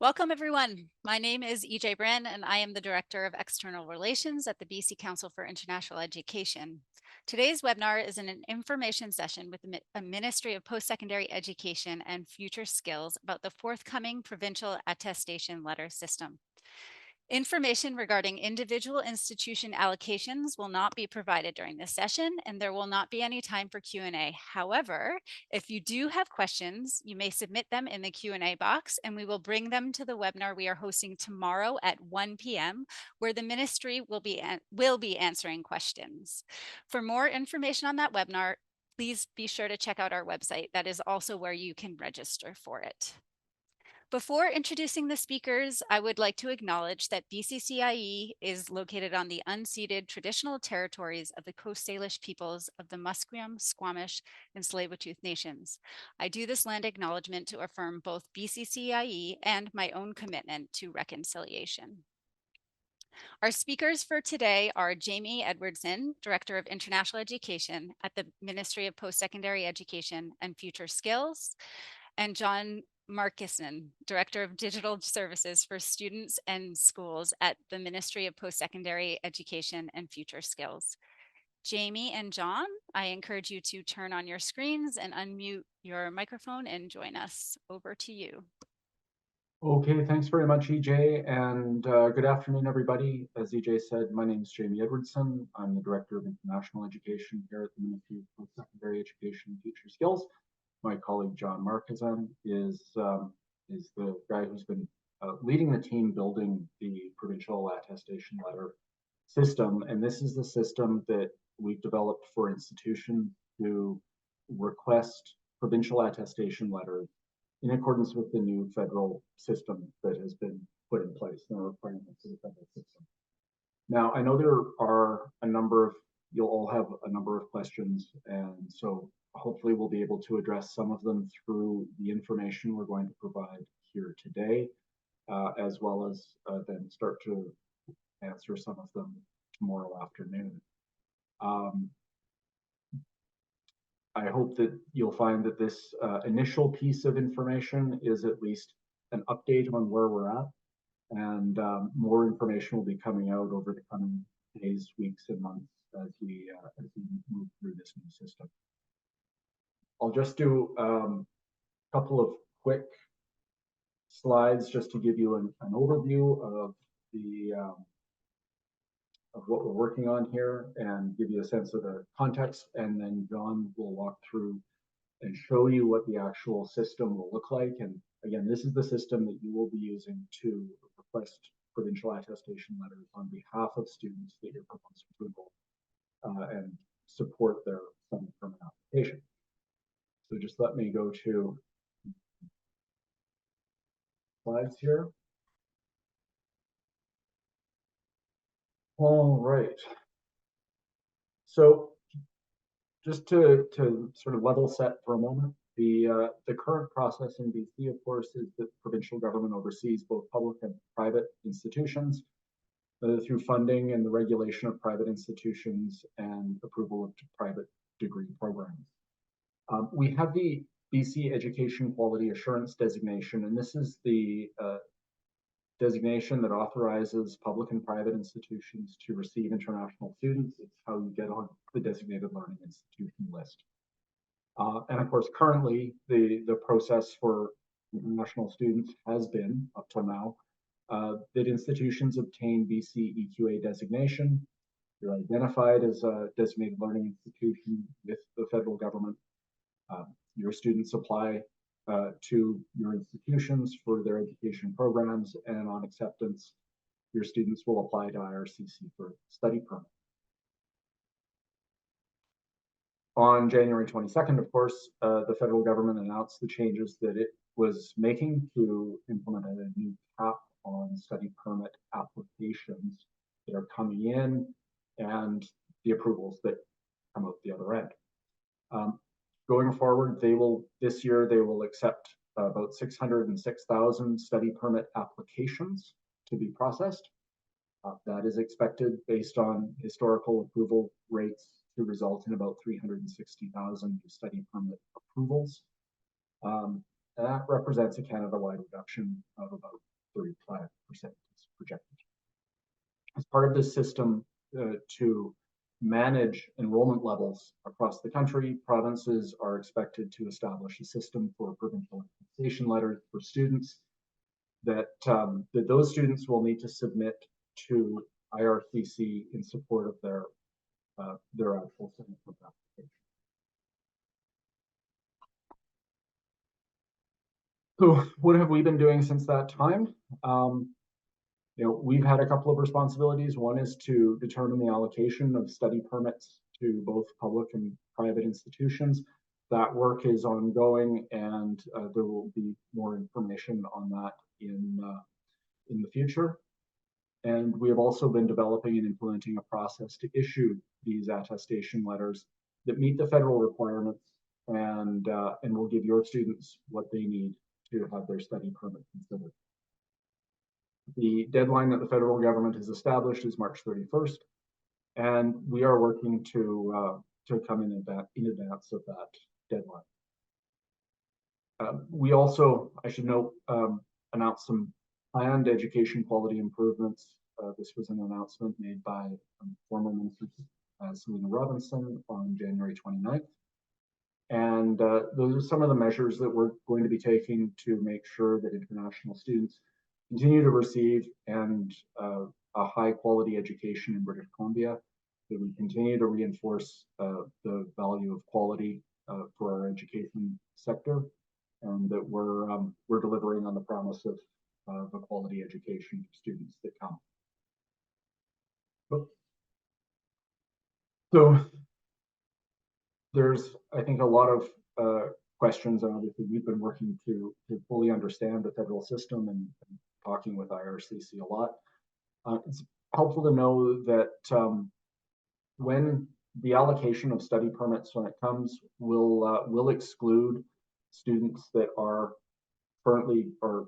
Welcome, everyone. My name is EJ Bren, and I am the Director of External Relations at the BC Council for International Education. Today's webinar is an information session with the Ministry of Post-Secondary Education and Future Skills about the forthcoming Provincial Attestation Letter system. Information regarding individual institution allocations will not be provided during this session, and there will not be any time for Q&A. However, if you do have questions, you may submit them in the Q&A box, and we will bring them to the webinar we are hosting tomorrow at 1 p.m., where the ministry will be answering questions. For more information on that webinar, please be sure to check out our website. That is also where you can register for it. Before introducing the speakers, I would like to acknowledge that BCCIE is located on the unceded traditional territories of the Coast Salish peoples of the Musqueam, Squamish, and Tsleil-Waututh nations. I do this land acknowledgement to affirm both BCCIE and my own commitment to reconciliation. Our speakers for today are Jamie Edwardson, Director of International Education at the Ministry of Post-Secondary Education and Future Skills, and John Markison, Director of Digital Services for Students and Schools at the Ministry of Post-Secondary Education and Future Skills. Jamie and John, I encourage you to turn on your screens and unmute your microphone and join us. Over to you. Okay, thanks very much, EJ, and good afternoon, everybody. As EJ said, my name is Jamie Edwardson. I'm the Director of International Education here at the Ministry of Post-Secondary Education and Future Skills. My colleague John Markison is the guy who's been leading the team building the Provincial Attestation Letter system, and this is the system that we've developed for institutions to request provincial attestation letters in accordance with the new federal system that has been put in place, the requirements of the federal system. Now, I know there are you'll all have a number of questions, and so hopefully we'll be able to address some of them through the information we're going to provide here today, as well as then start to answer some of them tomorrow afternoon. I hope that you'll find that this initial piece of information is at least an update on where we're at, and more information will be coming out over the coming days, weeks, and months as we move through this new system. I'll just do a couple of quick slides just to give you an overview of the of what we're working on here and give you a sense of the context, and then John will walk through and show you what the actual system will look like. And again, this is the system that you will be using to request provincial attestation letters on behalf of students that you're proposed to enroll and support their summer permit application. So just let me go to slides here. All right. So just to sort of level set for a moment, the current process in BC, of course, is that provincial government oversees both public and private institutions through funding and the regulation of private institutions and approval of private degree programs. We have the BC Education Quality Assurance designation, and this is the designation that authorizes public and private institutions to receive international students. It's how you get on the designated learning institution list. And of course, currently, the process for international students has been, up till now, that institutions obtain BC EQA designation. You're identified as a designated learning institution with the federal government. Your students apply to your institutions for their education programs, and on acceptance, your students will apply to IRCC for study permit. On January 22nd, of course, the federal government announced the changes that it was making to implement a new cap on study permit applications that are coming in and the approvals that come out the other end. Going forward, this year they will accept about 606,000 study permit applications to be processed. That is expected, based on historical approval rates, to result in about 360,000 new study permit approvals. That represents a Canada-wide reduction of about part of this system to manage enrollment levels across the country, provinces are expected to establish a system for provincial attestation letters for students that those students will need to submit to IRCC in support of their actual signature application. So what have we been doing since that time? We've had a couple of responsibilities. One is to determine the allocation of study permits to both public and private institutions. That work is ongoing, and there will be more information on that in the future. And we have also been developing and implementing a process to issue these attestation letters that meet the federal requirements and will give your students what they need to have their study permit considered. The deadline that the federal government has established is March 31st, and we are working to come in advance of that deadline. We also, I should note, announced some planned education quality improvements. This was an announcement made by former Minister Selena Robinson on January 29th. And those are some of the measures that we're going to be taking to make sure that international students continue to receive a high quality education in British Columbia, that we continue to reinforce the value of quality for our education sector, and that we're delivering on the promise of a quality education for students that come. So there's, I think, a lot of questions, and obviously we've been working to fully understand the federal system and talking with IRCC a lot. It's helpful to know that when the allocation of study permits, when it comes, will exclude students that are currently or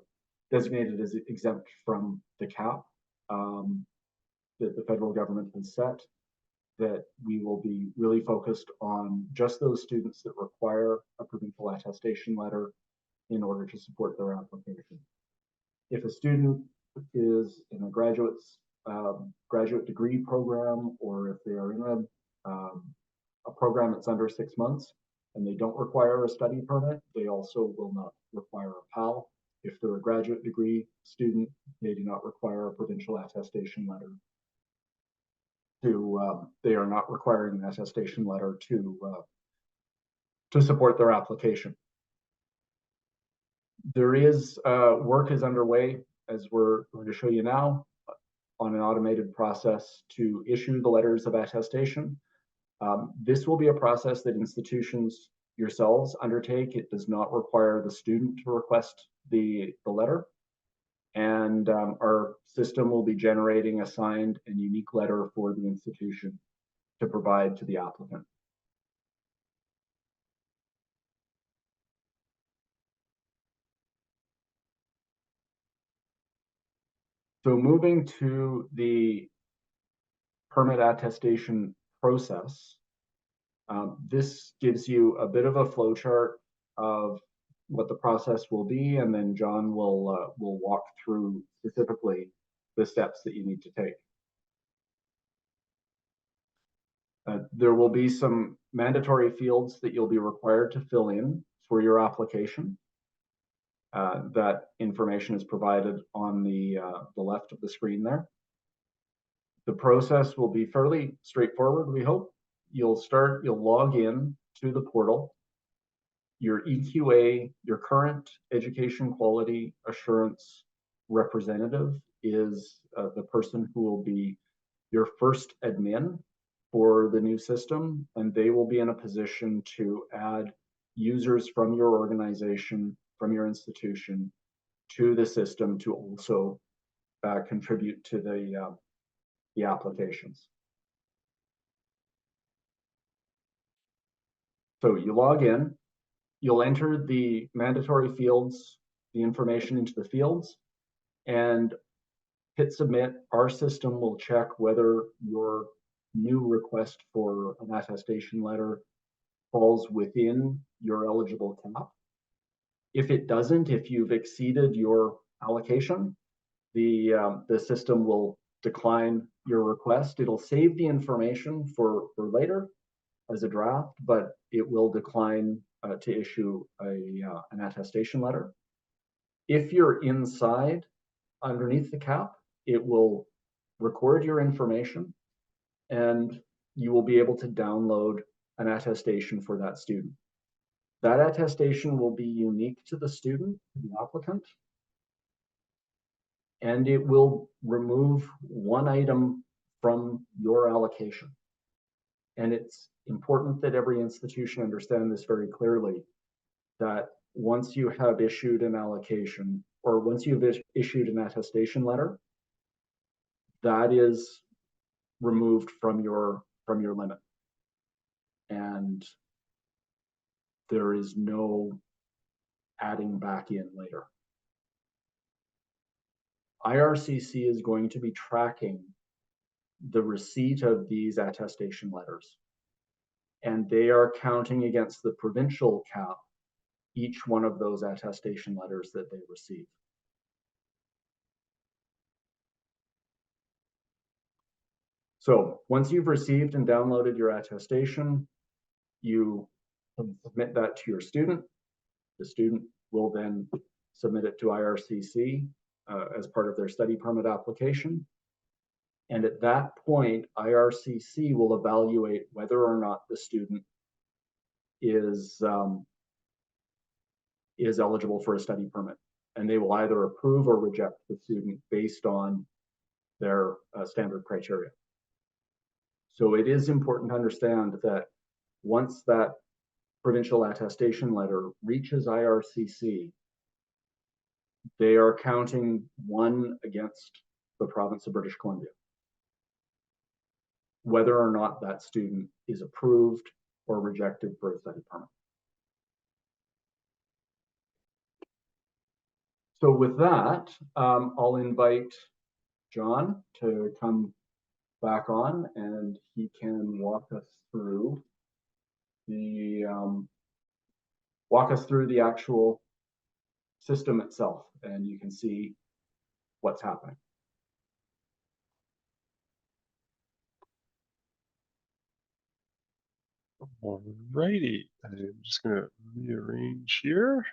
designated as exempt from the cap that the federal government has set, that we will be really focused on just those students that require a provincial attestation letter in order to support their application. If a student is in a graduate degree program, or if they are in a program that's under 6 months and they don't require a study permit, they also will not require a PAL. If they're a graduate degree student, they do not require a provincial attestation letter. They are not requiring an attestation letter to support their application. There is work is underway, as we're going to show you now, on an automated process to issue the letters of attestation. This will be a process that institutions yourselves undertake. It does not require the student to request the letter. And our system will be generating a signed and unique letter for the institution to provide to the applicant. So moving to the permit attestation process, this gives you a bit of a flow chart of what the process will be, and then John will walk through specifically the steps that you need to take. There will be some mandatory fields that you'll be required to fill in for your application. That information is provided on the left of the screen there. The process will be fairly straightforward, we hope. You'll log in to the portal. Your EQA, your current education quality assurance representative, is the person who will be your first admin for the new system, and they will be in a position to add users from your organization, from your institution, to the system to also contribute to the applications. So you log in, you'll enter the mandatory fields, the information into the fields, and hit submit. Our system will check whether your new request for an attestation letter falls within your eligible cap. If it doesn't, if you've exceeded your allocation, the system will decline your request. It'll save the information for later as a draft, but it will decline to issue an attestation letter. If you're inside, underneath the cap, it will record your information and you will be able to download an attestation for that student. That attestation will be unique to the student, the applicant, and it will remove one item from your allocation. And it's important that every institution understand this very clearly, that once you have issued an allocation, or once you've issued an attestation letter, that is removed from your limit. And there is no adding back in later. IRCC is going to be tracking the receipt of these attestation letters, and they are counting against the provincial cap each one of those attestation letters that they receive. So once you've received and downloaded your attestation, you submit that to your student. The student will then submit it to IRCC as part of their study permit application. And at that point, IRCC will evaluate whether or not the student is eligible for a study permit. And they will either approve or reject the student based on their standard criteria. So it is important to understand that once that provincial attestation letter reaches IRCC, they are counting one against the province of British Columbia, whether or not that student is approved or rejected for a study permit. So with that, I'll invite John to come back on, and he can walk us through the actual system itself, and you can see what's happening. Alrighty, I'm just going to rearrange here,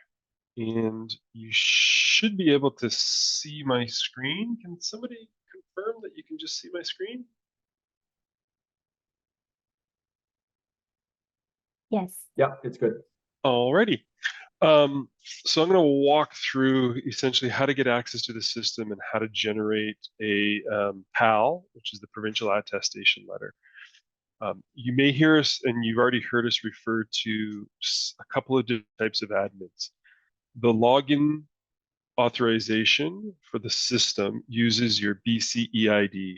and you should be able to see my screen. Can somebody confirm that you can just see my screen? Yes. Yeah, it's good. Alrighty. So I'm going to walk through essentially how to get access to the system and how to generate a PAL, which is the Provincial Attestation Letter. You may hear us, and you've already heard us refer to a couple of different types of admins. The login authorization for the system uses your BCCIE.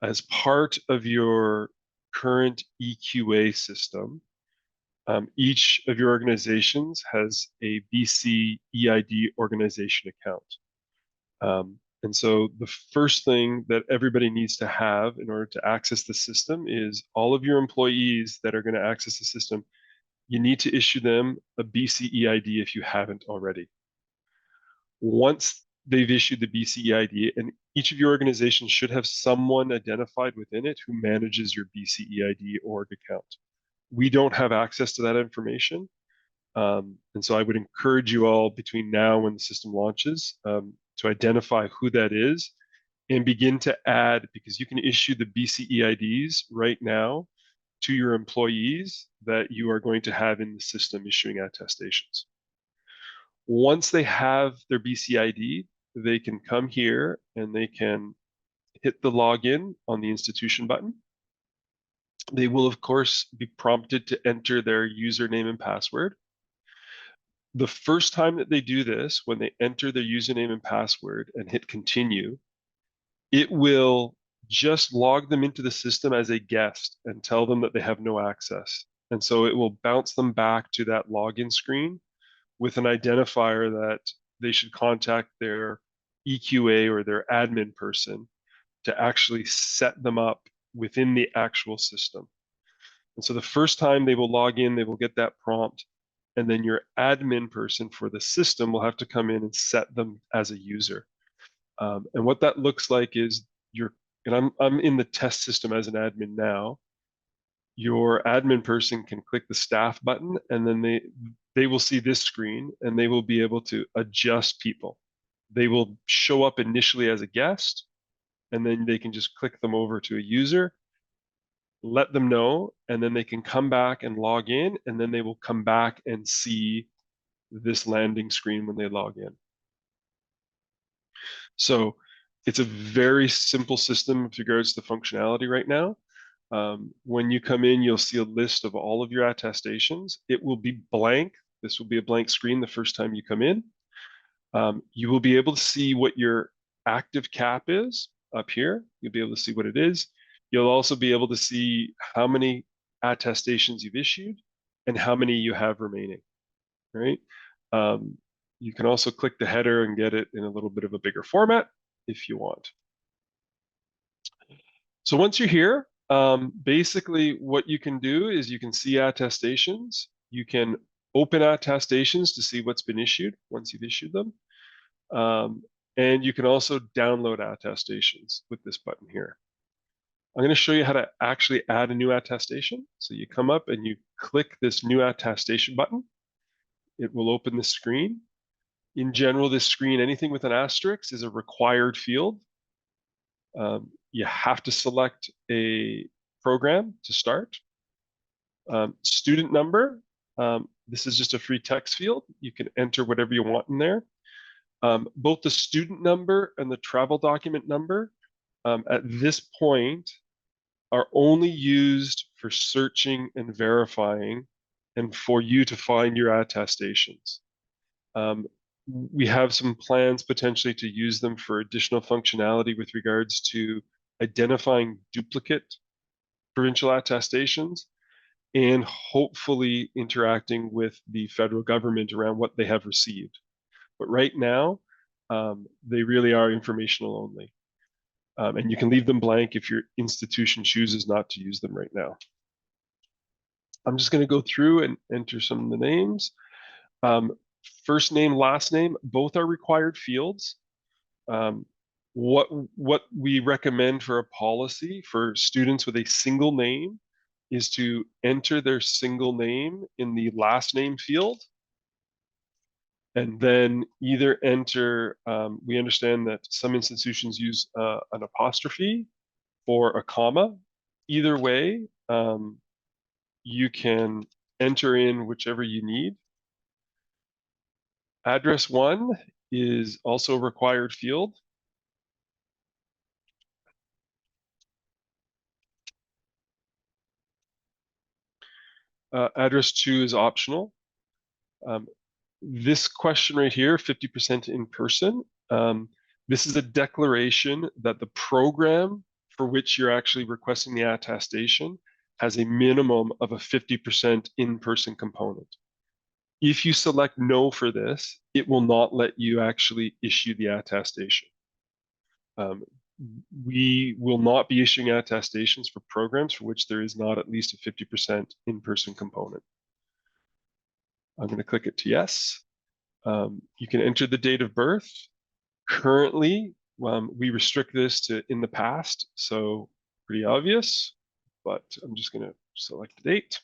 As part of your current EQA system, each of your organizations has a BCCIE organization account. And so the first thing that everybody needs to have in order to access the system is all of your employees that are going to access the system, you need to issue them a BCCIE if you haven't already. Once they've issued the BCCIE, and each of your organizations should have someone identified within it who manages your BCCIE org account. We don't have access to that information. And so I would encourage you all between now and when the system launches to identify who that is and begin to add, because you can issue the BCCIEs right now to your employees that you are going to have in the system issuing attestations. Once they have their BCCIE, they can come here and they can hit the login on the institution button. They will, of course, be prompted to enter their username and password. The first time that they do this, when they enter their username and password and hit continue, it will just log them into the system as a guest and tell them that they have no access. And so it will bounce them back to that login screen with an identifier that they should contact their EQA or their admin person to actually set them up within the actual system. And so the first time they will log in, they will get that prompt, and then your admin person for the system will have to come in and set them as a user. And what that looks like is and I'm in the test system as an admin now. Your admin person can click the staff button, and then they will see this screen, and they will be able to adjust people. They will show up initially as a guest, and then they can just click them over to a user, let them know, and then they can come back and log in, and then they will come back and see this landing screen when they log in. So it's a very simple system with regards to functionality right now. When you come in, you'll see a list of all of your attestations. It will be blank. This will be a blank screen the first time you come in. You will be able to see what your active cap is up here. You'll be able to see what it is. You'll also be able to see how many attestations you've issued and how many you have remaining, right? You can also click the header and get it in a little bit of a bigger format if you want. So once you're here, basically what you can do is you can see attestations. You can open attestations to see what's been issued once you've issued them. And you can also download attestations with this button here. I'm going to show you how to actually add a new attestation. So you come up and you click this new attestation button. It will open the screen. In general, this screen, anything with an asterisk is a required field. You have to select a program to start. Student number, this is just a free text field. You can enter whatever you want in there. Both the student number and the travel document number at this point are only used for searching and verifying and for you to find your attestations. We have some plans potentially to use them for additional functionality with regards to identifying duplicate provincial attestations and hopefully interacting with the federal government around what they have received. But right now, they really are informational only. And you can leave them blank if your institution chooses not to use them right now. I'm just going to go through and enter some of the names. First name, last name, both are required fields. What we recommend for a policy for students with a single name is to enter their single name in the last name field, and then either enter, we understand that some institutions use an apostrophe or a comma. Either way, you can enter in whichever you need. Address 1 is also a required field. Address 2 is optional. This question right here, 50% in person, this is a declaration that the program for which you're actually requesting the attestation has a minimum of a 50% in-person component. If you select no for this, it will not let you actually issue the attestation. We will not be issuing attestations for programs for which there is not at least a 50% in-person component. I'm going to click it to yes. You can enter the date of birth. Currently, we restrict this to in the past, so pretty obvious, but I'm just going to select the date.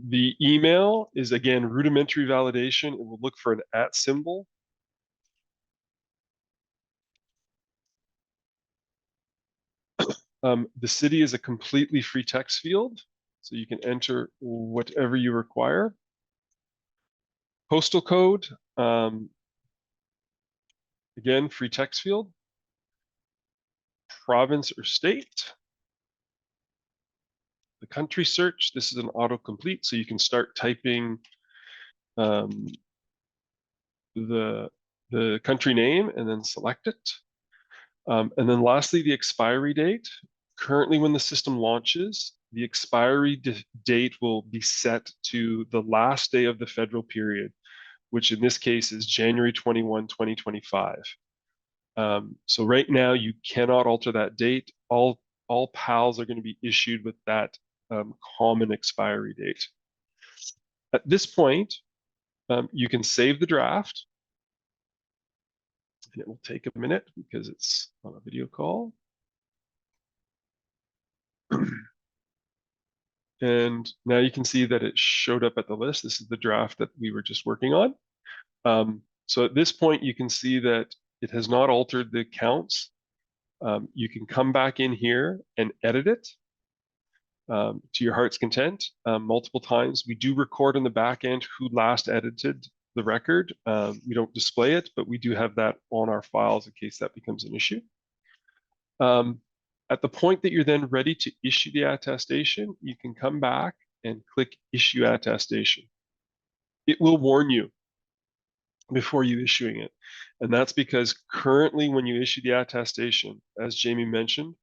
The email is, again, rudimentary validation. It will look for an @ symbol. The city is a completely free text field, so you can enter whatever you require. Postal code, again, free text field. Province or state. The country search, this is an autocomplete, so you can start typing the country name and then select it. And then lastly, the expiry date. Currently, when the system launches, the expiry date will be set to the last day of the federal period, which in this case is January 21, 2025. So right now, you cannot alter that date. All PALs are going to be issued with that common expiry date. At this point, you can save the draft. and it will take a minute because it's on a video call. And now you can see that it showed up at the list. This is the draft that we were just working on. So at this point, you can see that it has not altered the counts. You can come back in here and edit it to your heart's content multiple times. We do record in the back end who last edited the record. We don't display it, but we do have that on our files in case that becomes an issue. At the point that you're then ready to issue the attestation, you can come back and click Issue Attestation. It will warn you before you issuing it. And that's because currently when you issue the attestation, as Jamie mentioned,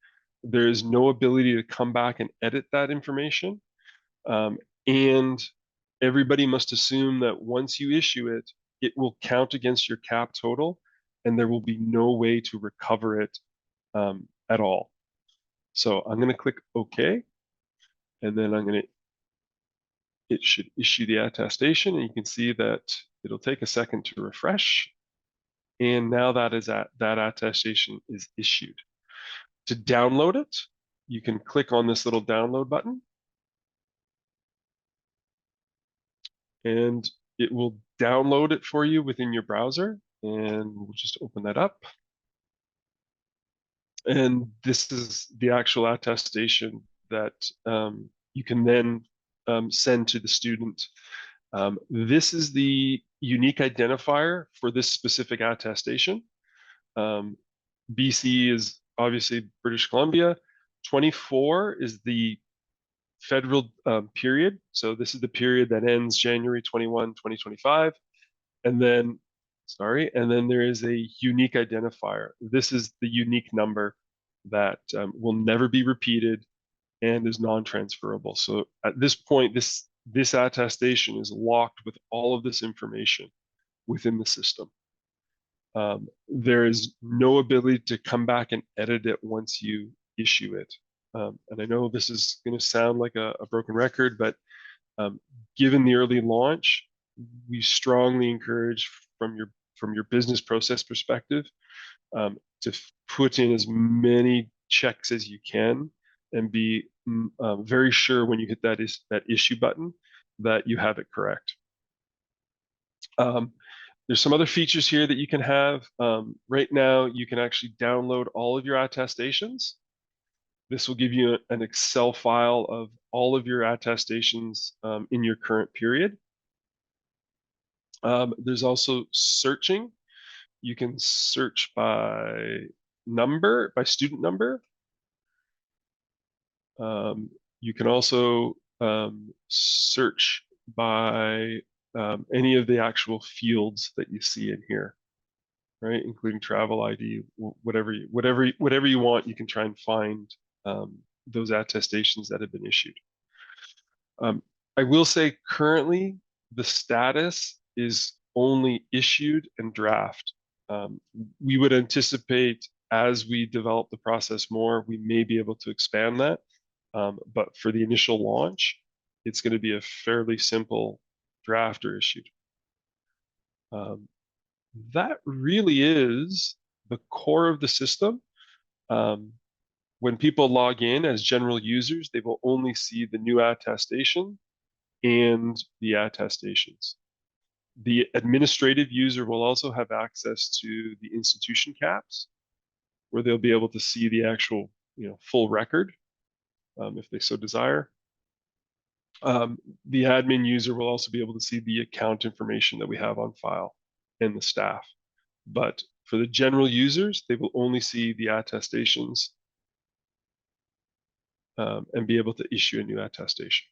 there is no ability to come back and edit that information. And everybody must assume that once you issue it, it will count against your cap total and there will be no way to recover it at all. So I'm going to click OK, and then it should issue the attestation, and you can see that it'll take a second to refresh. And now that attestation is issued. To download it, you can click on this little download button, and it will download it for you within your browser. And we'll just open that up. And this is the actual attestation that you can then send to the student. This is the unique identifier for this specific attestation. BC is obviously British Columbia. 24 is the federal period. So this is the period that ends January 21, 2025. And then, and then there is a unique identifier. This is the unique number that will never be repeated and is non-transferable. So at this point, this attestation is locked with all of this information within the system. There is no ability to come back and edit it once you issue it. And I know this is going to sound like a broken record, but given the early launch, we strongly encourage from your business process perspective to put in as many checks as you can and be very sure when you hit that issue button that you have it correct. There's some other features here that you can have. Right now, you can actually download all of your attestations. This will give you an Excel file of all of your attestations in your current period. There's also searching. You can search by student number. You can also search by any of the actual fields that you see in here, right? Including travel ID, whatever you want, you can try and find those attestations that have been issued. I will say currently the status is only issued and draft. We would anticipate as we develop the process more, we may be able to expand that. But for the initial launch, it's going to be a fairly simple draft or issued. That really is the core of the system. When people log in as general users, they will only see the new attestation and the attestations. The administrative user will also have access to the institution caps, where they'll be able to see the actual, full record, if they so desire. The admin user will also be able to see the account information that we have on file and the staff. But for the general users, they will only see the attestations and be able to issue a new attestation.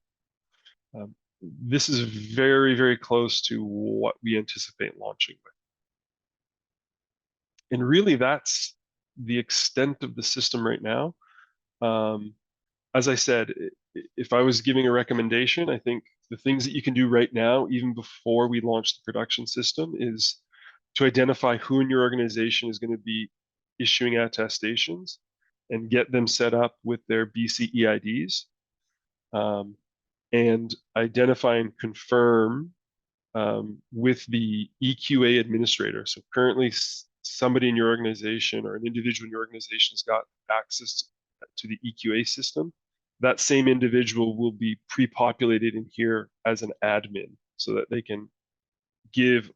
This is very, very close to what we anticipate launching with. And really, that's the extent of the system right now. As I said, if I was giving a recommendation, I think the things that you can do right now, even before we launch the production system, is to identify who in your organization is going to be issuing attestations and get them set up with their BCCIEs, and identify and confirm with the EQA administrator. So currently, somebody in your organization or an individual in your organization has got access to the EQA system, that same individual will be pre-populated in here as an admin so that they can give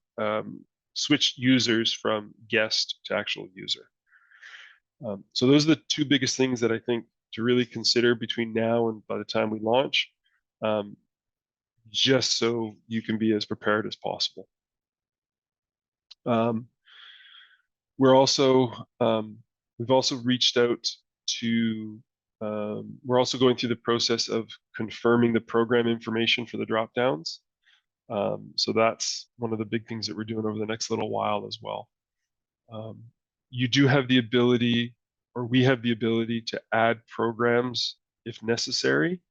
switch users from guest to actual user. So those are the two biggest things that I think to really consider between now and by the time we launch, just so you can be as prepared as possible. We're also we've also reached out to we're also going through the process of confirming the program information for the drop downs. So that's one of the big things that we're doing over the next little while as well. You do have the ability, or we have the ability, to add programs if necessary.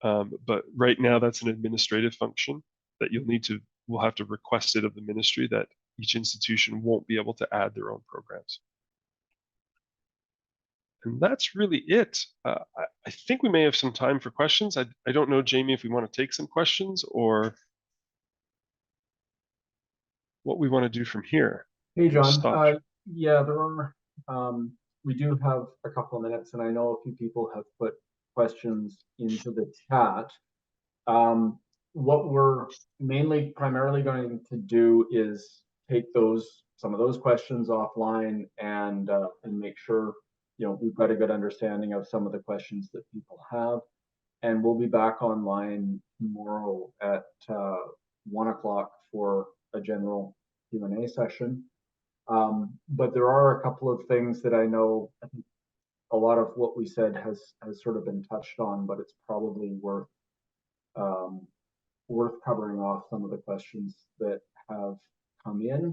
But right now that's an administrative function that we'll have to request it of the ministry, that each institution won't be able to add their own programs. And that's really it. I think we may have some time for questions. I don't know, Jamie, if we want to take some questions or what we want to do from here. Hey, John. Yeah, there are. We do have a couple of minutes, and I know a few people have put questions into the chat. What we're primarily going to do is take some of those questions offline and make sure we've got a good understanding of some of the questions that people have. And we'll be back online tomorrow at 1 o'clock for a general Q&A session. But there are a couple of things that I know, I think a lot of what we said has sort of been touched on, but it's probably worth covering off some of the questions that have come in.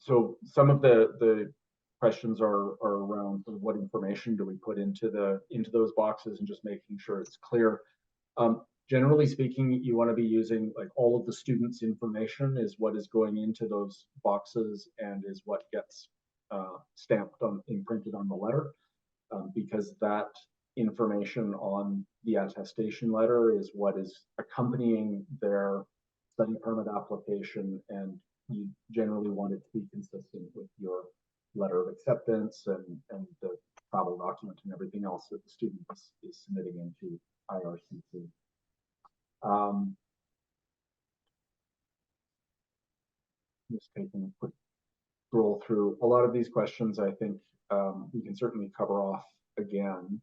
So some of the questions are around sort of what information do we put into those boxes and just making sure it's clear. Generally speaking, you want to be using like all of the students' information is what is going into those boxes and is what gets stamped on, imprinted on the letter, because that information on the attestation letter is what is accompanying their study permit application, and you generally want it to be consistent with your letter of acceptance and the travel document and everything else that the student is submitting into IRCC. Just taking a quick scroll through a lot of these questions. I think we can certainly cover off again.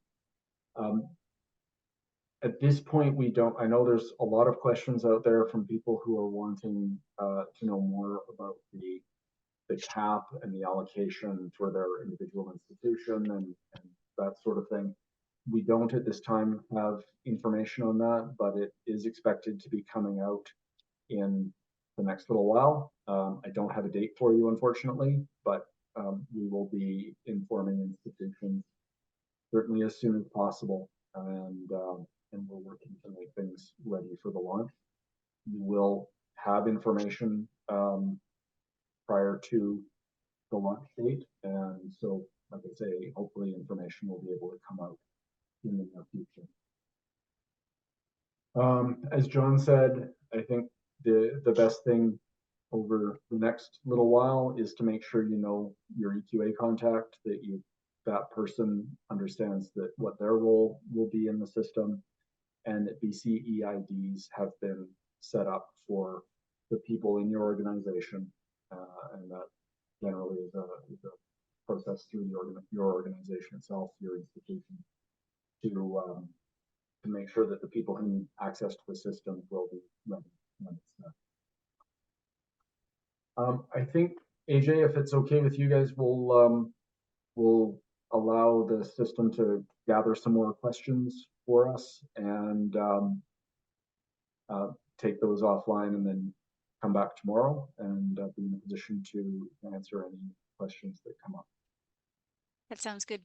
At this point, I know there's a lot of questions out there from people who are wanting to know more about the cap and the allocation for their individual institution and that sort of thing. We don't at this time have information on that, but it is expected to be coming out in the next little while. I don't have a date for you, unfortunately, but we will be informing institutions certainly as soon as possible, and we're working to make things ready for the launch. You will have information prior to the launch date, and so, like I say, hopefully information will be able to come out in the near future. As John said, I think the best thing over the next little while is to make sure you know your EQA contact, that person understands that what their role will be in the system, and that BCCIEs have been set up for the people in your organization, and that generally is a process through your organization itself, your institution, to make sure that the people who need access to the system will be ready when it's there. I think, AJ, if it's okay with you guys, we'll allow the system to gather some more questions for us and take those offline and then come back tomorrow and be in a position to answer any questions that come up. That sounds good.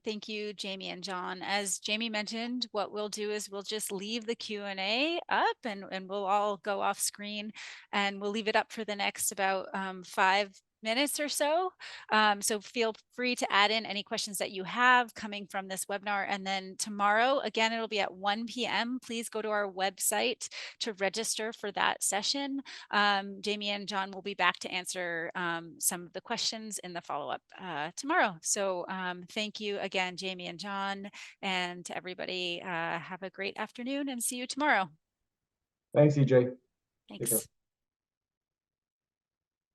Thank you, Jamie and John. As Jamie mentioned, what we'll do is we'll just leave the Q&A up and we'll all go off screen, and we'll leave it up for the next about 5 minutes or so. So feel free to add in any questions that you have coming from this webinar. And then tomorrow, again, it'll be at 1 p.m. Please go to our website to register for that session. Jamie and John will be back to answer some of the questions in the follow-up tomorrow. So thank you again, Jamie and John, and to everybody. Have a great afternoon and see you tomorrow. Thanks, EJ. Thanks.